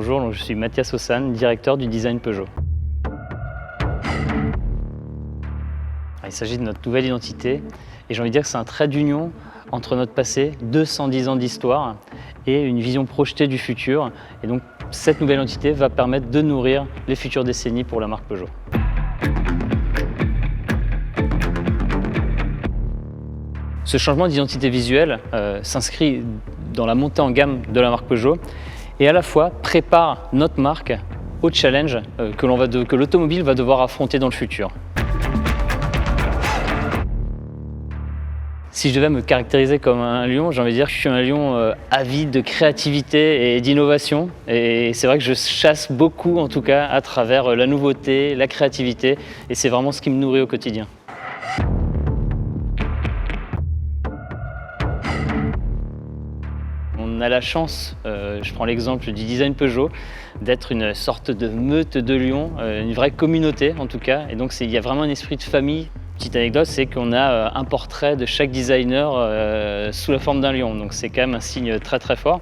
Bonjour, donc je suis Mathias Ossane, directeur du design Peugeot. Il s'agit de notre nouvelle identité et j'ai envie de dire que c'est un trait d'union entre notre passé, 210 ans d'histoire et une vision projetée du futur. Et donc cette nouvelle identité va permettre de nourrir les futures décennies pour la marque Peugeot. Ce changement d'identité visuelle s'inscrit dans la montée en gamme de la marque Peugeot et à la fois prépare notre marque au challenge que l'automobile va devoir affronter dans le futur. Si je devais me caractériser comme un lion, j'ai envie de dire que je suis un lion avide de créativité et d'innovation. Et c'est vrai que je chasse beaucoup, en tout cas, à travers la nouveauté, la créativité. Et c'est vraiment ce qui me nourrit au quotidien. On a la chance, je prends l'exemple du design Peugeot, d'être une sorte de meute de lions, une vraie communauté en tout cas. Et donc il y a vraiment un esprit de famille. Petite anecdote, c'est qu'on a un portrait de chaque designer sous la forme d'un lion, donc c'est quand même un signe très très fort.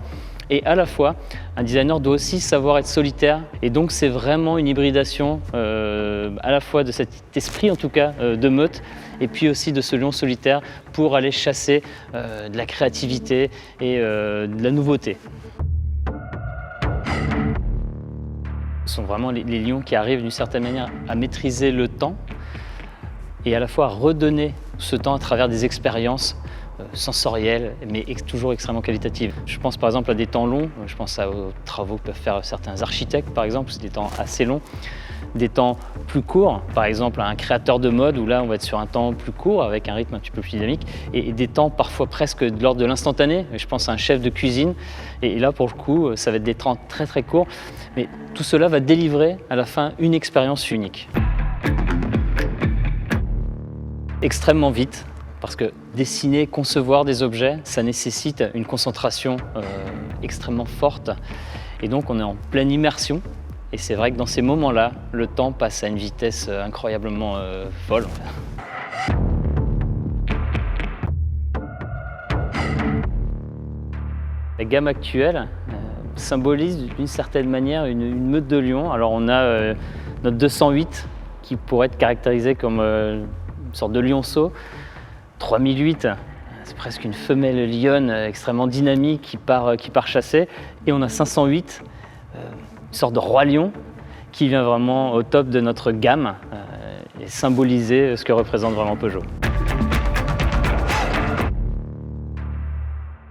Et à la fois, un designer doit aussi savoir être solitaire, et donc c'est vraiment une hybridation à la fois de cet esprit en tout cas de meute, et puis aussi de ce lion solitaire pour aller chasser de la créativité et de la nouveauté. Ce sont vraiment les lions qui arrivent d'une certaine manière à maîtriser le temps, et à la fois à redonner ce temps à travers des expériences sensorielles, mais toujours extrêmement qualitatives. Je pense par exemple à des temps longs, je pense aux travaux que peuvent faire certains architectes par exemple, c'est des temps assez longs, des temps plus courts, par exemple un créateur de mode où là on va être sur un temps plus court avec un rythme un petit peu plus dynamique, et des temps parfois presque de l'ordre de l'instantané. Je pense à un chef de cuisine, et là pour le coup ça va être des temps très très courts, mais tout cela va délivrer à la fin une expérience unique. Extrêmement vite, parce que dessiner, concevoir des objets, ça nécessite une concentration extrêmement forte, et donc on est en pleine immersion, et c'est vrai que dans ces moments-là, le temps passe à une vitesse incroyablement folle. La gamme actuelle symbolise d'une certaine manière une meute de lions. Alors on a notre 208 qui pourrait être caractérisé comme une sorte de lionceau. 3008, c'est presque une femelle lionne extrêmement dynamique qui part chasser. Et on a 508, une sorte de roi lion qui vient vraiment au top de notre gamme et symboliser ce que représente vraiment Peugeot.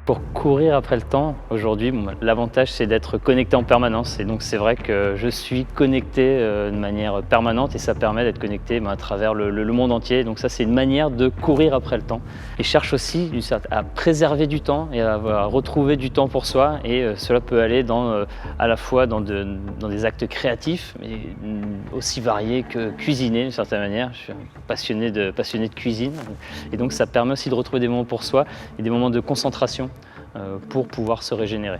Pour courir après le temps, aujourd'hui, l'avantage c'est d'être connecté en permanence, et donc c'est vrai que je suis connecté de manière permanente et ça permet d'être connecté à travers le monde entier. Donc ça c'est une manière de courir après le temps. Et je cherche aussi à préserver du temps et à retrouver du temps pour soi, et cela peut aller à la fois dans des actes créatifs, mais aussi variés que cuisiner d'une certaine manière. Je suis passionné de cuisine, et donc ça permet aussi de retrouver des moments pour soi et des moments de concentration pour pouvoir se régénérer.